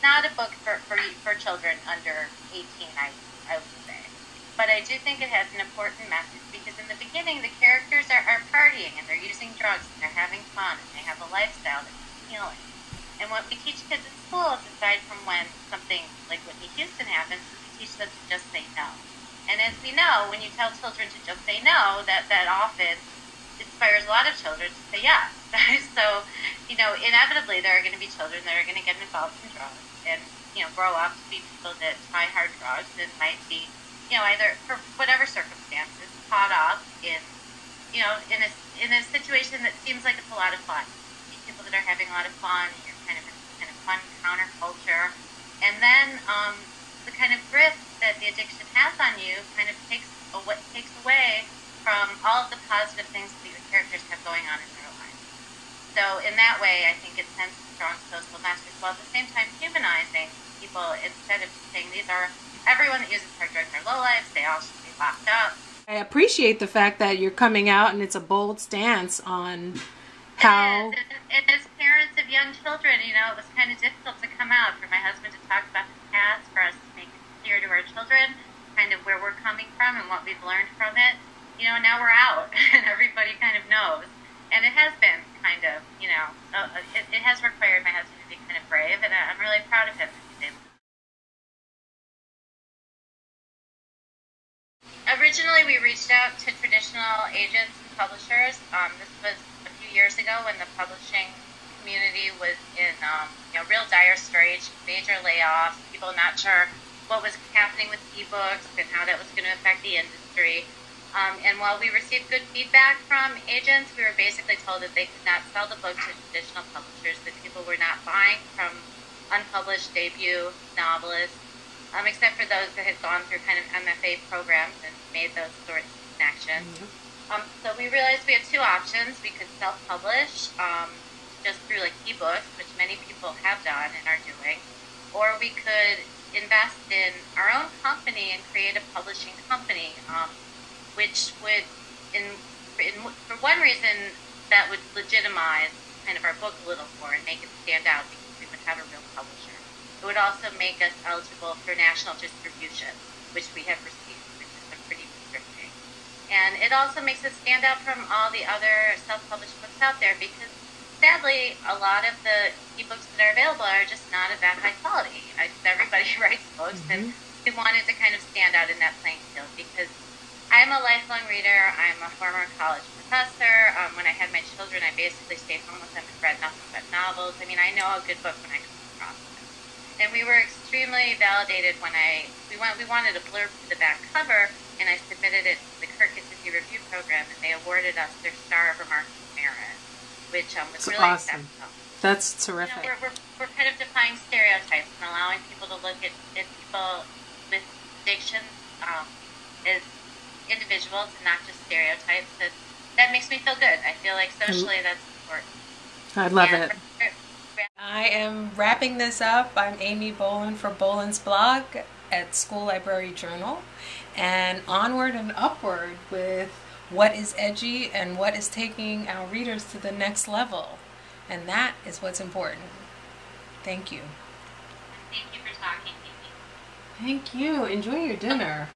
not a book for children under 18, I would say. But I do think it has an important message, because in the beginning the characters are partying and they're using drugs and they're having fun and they have a lifestyle that's appealing. And what we teach kids in schools, aside from when something like Whitney Houston happens, is we teach them to just say no. And as we know, when you tell children to just say no, that often inspires a lot of children to say yes. So, inevitably there are going to be children that are going to get involved in drugs and, grow up to be people that try hard drugs and might be, either for whatever circumstances, caught up in, in a situation that seems like it's a lot of fun. People that are having a lot of fun, and you're kind of fun counterculture, and then the kind of grip that the addiction has on you kind of takes away from all of the positive things that your characters have going on in their lives. So in that way, I think it sends a strong social message, while at the same time humanizing people, instead of saying everyone that uses hard drugs are lowlifes, they all should be locked up. I appreciate the fact that you're coming out and it's a bold stance on how... And as parents of young children, it was kind of difficult to come out, for my husband to talk about the past, for us to make it clear to our children kind of where we're coming from and what we've learned from it. Now we're out and everybody kind of knows. And it has been kind of, it has required my husband to be kind of brave, and I'm really proud of him. Originally, we reached out to traditional agents and publishers. This was a few years ago when the publishing community was in real dire straits, major layoffs, people not sure what was happening with ebooks and how that was going to affect the industry. And while we received good feedback from agents, we were basically told that they could not sell the book to traditional publishers, that people were not buying from unpublished debut novelists, except for those that had gone through kind of MFA programs and made those sorts of connections. Mm-hmm. So we realized we had two options. We could self-publish just through like ebooks, which many people have done and are doing, or we could invest in our own company and create a publishing company, which would, for one reason, that would legitimize kind of our book a little more and make it stand out, because we would have a real publisher. It would also make us eligible for national distribution, which we have received, which is pretty restricting. And it also makes us stand out from all the other self-published books out there, because sadly, a lot of the ebooks that are available are just not of that high quality. Everybody writes books, and we wanted to kind of stand out in that playing field, because I'm a lifelong reader. I'm a former college professor. When I had my children, I basically stayed home with them and read nothing but novels. I mean, I know a good book when I come across it. And we were extremely validated when we wanted a blurb for the back cover, and I submitted it to the Kirkus-Indie Review Program, and they awarded us their Star of Remarkable Merit, which was really awesome. exceptional. That's terrific. We're kind of defying stereotypes and allowing people to look at people with addictions as individuals and not just stereotypes. That makes me feel good. I feel like socially that's important. I love it. I am wrapping this up. I'm Amy Boland for Boland's blog at School Library Journal, and onward and upward with what is edgy and what is taking our readers to the next level. And that is what's important. Thank you. Thank you for talking to me. Thank you. Enjoy your dinner.